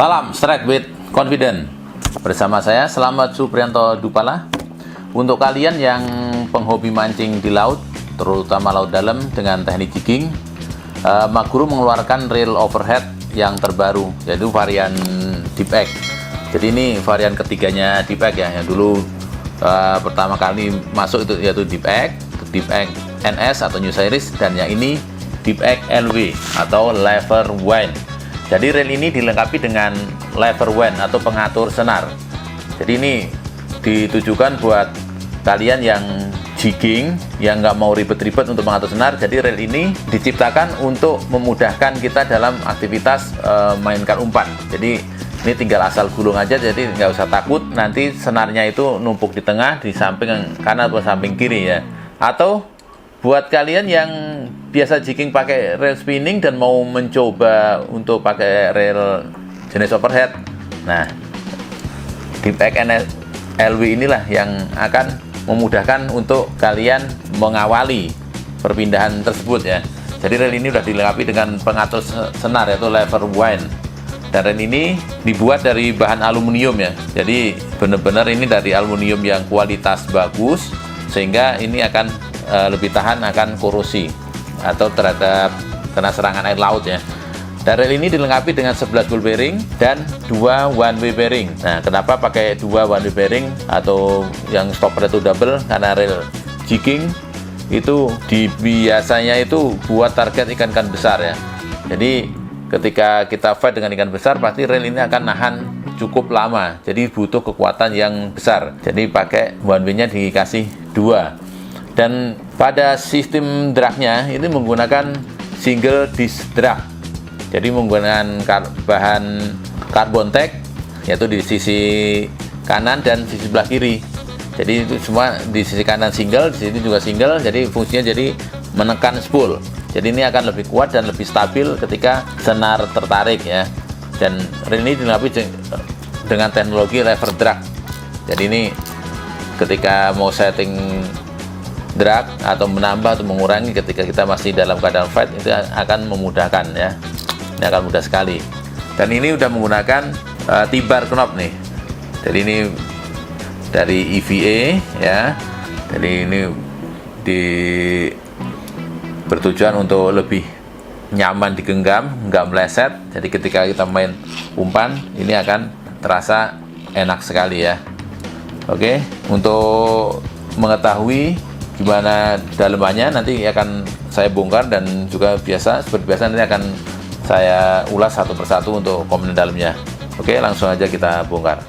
Salam Strike with Confident. Bersama saya Slamet Supriyanto Dupala. Untuk kalian yang penghobi mancing di laut, terutama laut dalam dengan teknik jigging, Maguro mengeluarkan reel overhead yang terbaru, yaitu varian Deep Egg. Jadi ini varian ketiganya Deep Egg ya. Yang dulu pertama kali masuk itu yaitu Deep Egg NS atau New Series, dan yang ini Deep Egg LW atau Lever Wind. Jadi reel ini dilengkapi dengan lever wind atau pengatur senar. Jadi ini ditujukan buat kalian yang jigging, yang nggak mau ribet-ribet untuk mengatur senar. Jadi reel ini diciptakan untuk memudahkan kita dalam aktivitas mainkan umpan. Jadi ini tinggal asal gulung aja, jadi nggak usah takut nanti senarnya itu numpuk di tengah, di samping kanan atau samping kiri ya. Atau buat kalian yang biasa jigging pakai reel spinning dan mau mencoba untuk pakai reel jenis overhead, nah Deep Egg LW inilah yang akan memudahkan untuk kalian mengawali perpindahan tersebut ya. Jadi reel ini sudah dilengkapi dengan pengatur senar yaitu lever wind, dan reel ini dibuat dari bahan aluminium ya. Jadi benar-benar ini dari aluminium yang kualitas bagus, sehingga ini akan lebih tahan akan korosi atau terhadap kena serangan air laut ya. Dan reel ini dilengkapi dengan 11 ball bearing dan 2 one way bearing. Nah, kenapa pakai 2 one way bearing atau yang stopper itu double? Karena reel jigging itu biasanya itu buat target ikan-ikan besar ya. Jadi ketika kita fight dengan ikan besar, pasti reel ini akan nahan cukup lama. Jadi butuh kekuatan yang besar. Jadi pakai one way-nya dikasih 2. Dan pada sistem dragnya ini menggunakan single disc drag. Jadi menggunakan bahan carbon tag, yaitu di sisi kanan dan sisi sebelah kiri. Jadi itu semua di sisi kanan single, di sini juga single. Jadi fungsinya jadi menekan spool. Jadi ini akan lebih kuat dan lebih stabil ketika senar tertarik ya. Dan reel ini dilengkapi dengan teknologi lever drag. Jadi ini ketika mau setting drag atau menambah atau mengurangi ketika kita masih dalam keadaan fight, itu akan memudahkan ya. Ini akan mudah sekali. Dan ini udah menggunakan T-bar knob nih. Jadi ini dari EVA ya. Jadi ini bertujuan untuk lebih nyaman digenggam, nggak meleset. Jadi ketika kita main umpan, ini akan terasa enak sekali ya. Oke, untuk mengetahui gimana dalemannya nanti akan saya bongkar, dan juga seperti biasa nanti akan saya ulas satu persatu untuk komponen dalamnya. Oke, langsung aja kita bongkar.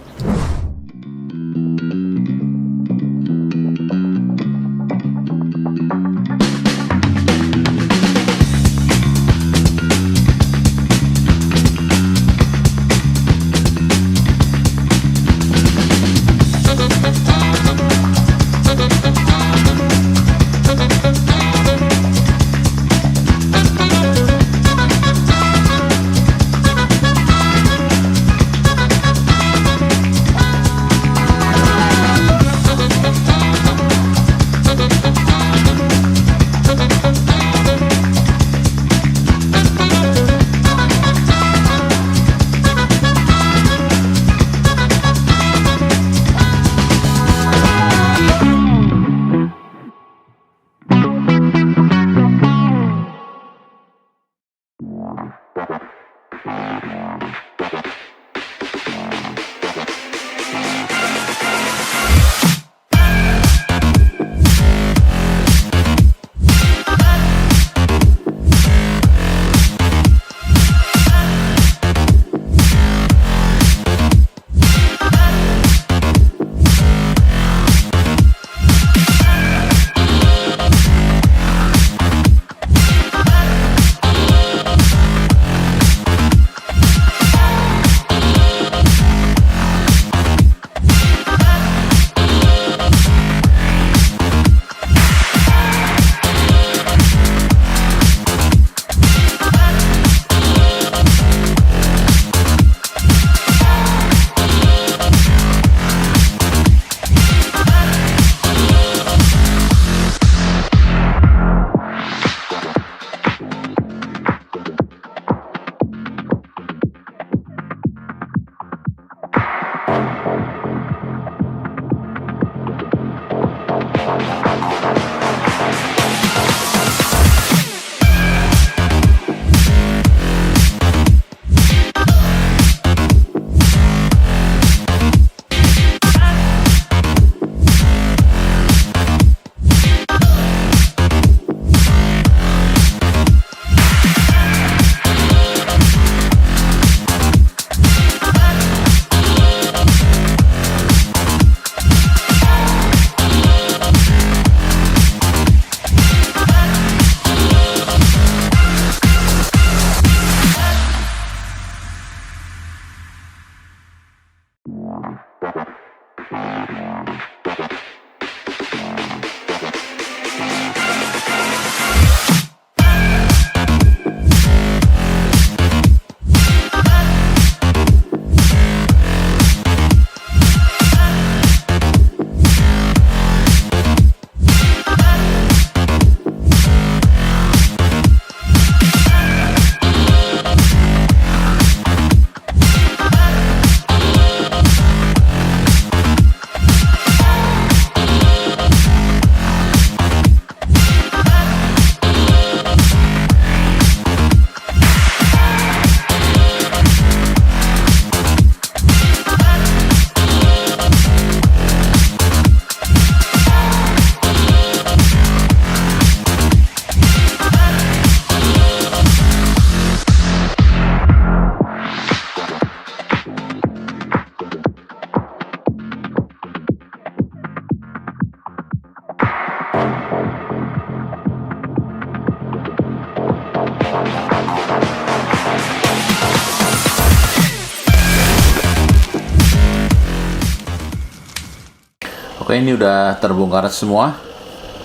Oke, ini udah terbongkar semua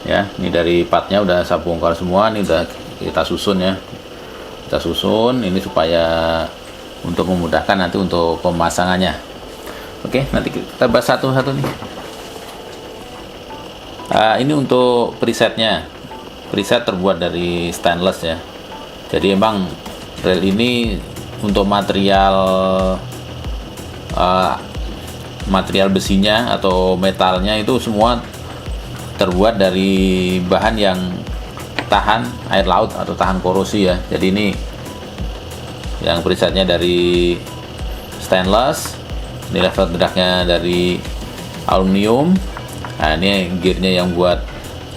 ya. Ini dari partnya udah saya bongkar semua. Ini udah kita susun ya, kita susun ini supaya untuk memudahkan nanti untuk pemasangannya. Oke, nanti kita bahas satu-satu nih. Ini untuk presetnya. Preset terbuat dari stainless ya. Jadi emang rel ini untuk material besinya atau metalnya itu semua terbuat dari bahan yang tahan air laut atau tahan korosi ya. Jadi ini yang presetnya dari stainless, ini level dragnya dari aluminium. Nah, ini gearnya yang buat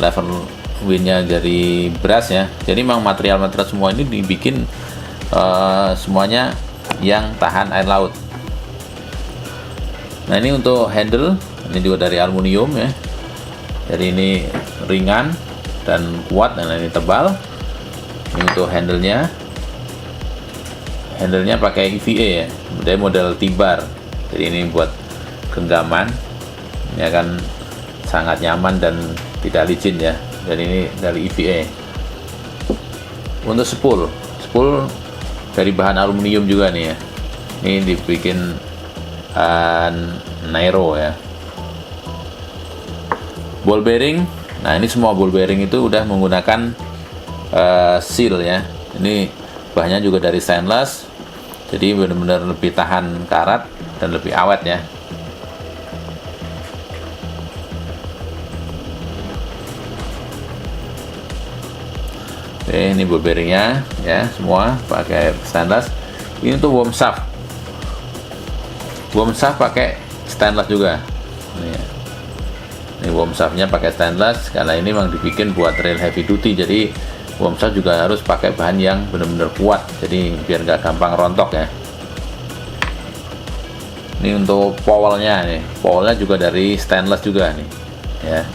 level windnya dari brass ya. Jadi memang material-material semua ini dibikin semuanya yang tahan air laut. Nah, ini untuk handle, ini juga dari aluminium ya. Jadi ini ringan dan kuat, dan ini tebal. Ini untuk handle-nya pakai EVA ya, model T-bar. Jadi ini buat genggaman, ini akan sangat nyaman dan tidak licin ya. Dan ini dari EVA. Untuk spool dari bahan aluminium juga nih ya. Ini dibikin Nairo ya. Ball bearing, nah ini semua ball bearing itu udah menggunakan seal ya. Ini bahannya juga dari stainless, jadi benar-benar lebih tahan karat dan lebih awet ya. Oke, ini ball bearingnya ya, semua pakai stainless. Ini untuk worm shaft pakai stainless juga. Ini worm shaftnya pakai stainless karena ini memang dibikin buat rail heavy duty. Jadi worm shaft juga harus pakai bahan yang benar-benar kuat, jadi biar nggak gampang rontok ya. Ini untuk powelnya nih, powelnya juga dari stainless juga nih ya.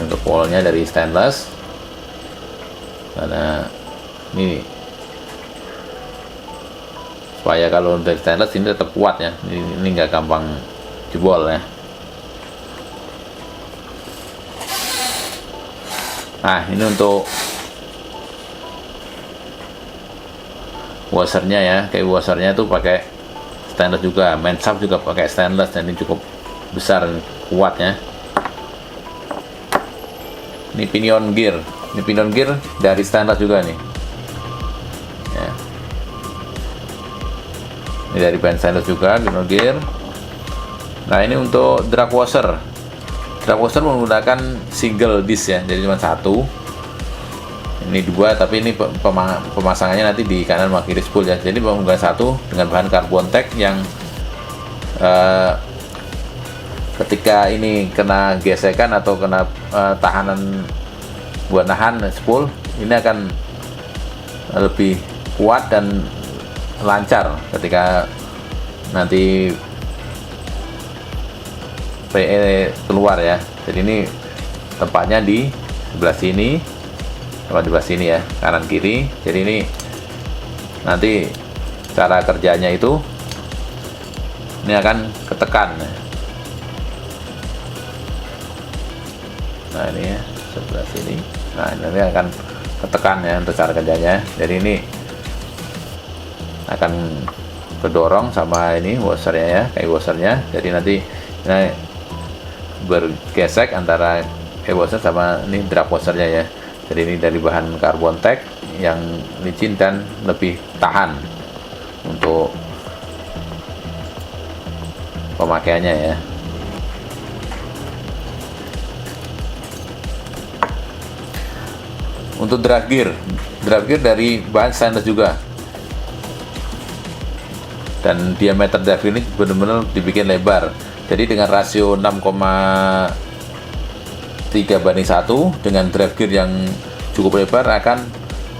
Untuk powelnya dari stainless karena ini supaya kalau dari stainless ini tetap kuat ya. Ini nggak gampang jebol ya. Nah, ini untuk washernya ya, kayak washernya tuh pakai stainless juga, main shaft juga pakai stainless, dan ini cukup besar, kuat ya. Ini pinion gear dari stainless juga nih ya. Ini dari bahan stainless juga, pinion gear. Nah, ini untuk drag washer menggunakan single disc ya, jadi cuma satu. Ini dua, tapi ini pemasangannya nanti di kanan sama kiri spool ya. Jadi menggunakan satu dengan bahan carbon tack yang ketika ini kena gesekan atau kena tahanan buat nahan spool, ini akan lebih kuat dan lancar ketika nanti PE keluar ya. Jadi ini tempatnya di sebelah sini sama di sebelah sini ya, kanan kiri. Jadi ini nanti cara kerjanya itu ini akan ketekan. Nah, ini ya sebelah sini. Nah, ini akan ketekan ya untuk cara kerjanya. Jadi ini akan kedorong sama ini washernya ya, kayak washernya. Jadi nanti bergesek antara kayak washer sama ini drag washernya ya. Jadi ini dari bahan carbon tack yang licin dan lebih tahan untuk pemakaiannya ya. Untuk drag gear dari bahan stainless juga, dan diameter drag gear ini benar-benar dibikin lebar. Jadi dengan rasio 6,3:1 dengan drag gear yang cukup lebar akan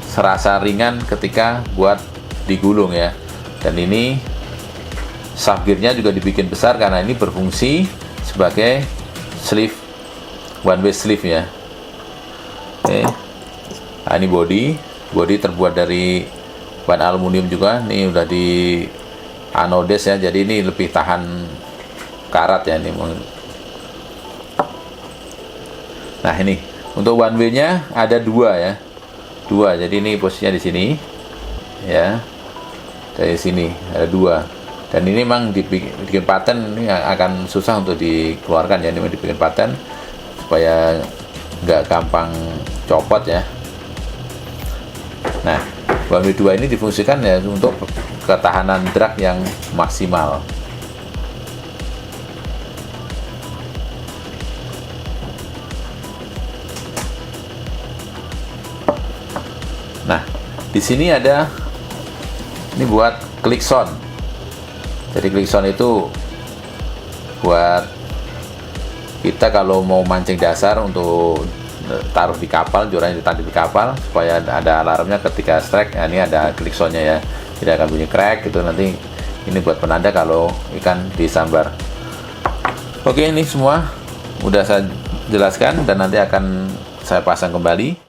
serasa ringan ketika buat digulung ya. Dan ini shaft gearnya juga dibikin besar karena ini berfungsi sebagai sleeve, one way sleeve ya. Oke. Nah, ini body terbuat dari bahan aluminium juga. Ini udah di anodes ya, jadi ini lebih tahan karat ya. Ini Nah ini untuk one way-nya ada dua ya, dua. Jadi ini posisinya di sini ya, dari sini ada dua. Dan ini memang dibikin paten, ini akan susah untuk dikeluarkan ya, ini dibikin paten supaya nggak gampang copot ya. Nah, one way 2 ini difungsikan ya untuk ketahanan drag yang maksimal. Nah, di sini ada ini buat klakson. Jadi klakson itu buat kita kalau mau mancing dasar untuk taruh di kapal, jorannya ditarik di kapal supaya ada alarmnya ketika strike. Nah, ini ada klaksonnya ya, tidak akan bunyi crack gitu. Nanti ini buat penanda kalau ikan disambar. Oke, ini semua udah saya jelaskan dan nanti akan saya pasang kembali.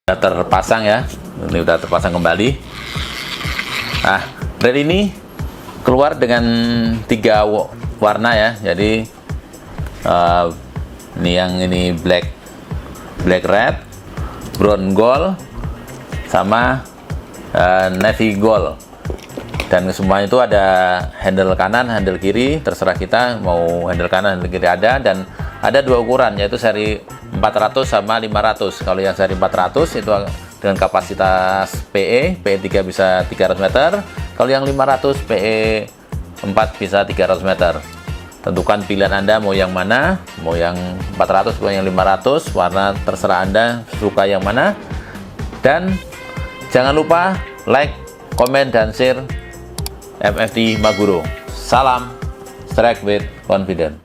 Sudah terpasang ya, ini sudah terpasang kembali. Nah, red ini keluar dengan 3 warna ya. Jadi ini black red, brown gold, sama navy gold. Dan semua itu ada handle kanan, handle kiri, terserah kita mau handle kanan, handle kiri ada. Dan ada 2 ukuran, yaitu seri 400 sama 500. Kalau yang seri 400 itu dengan kapasitas PE 3 bisa 300 meter. Kalau yang 500 PE 4 bisa 300 meter. Tentukan pilihan Anda mau yang mana, mau yang 400 atau yang 500, warna terserah Anda suka yang mana. Dan jangan lupa like, komen, dan share FFD Maguro. Salam, strike with confidence.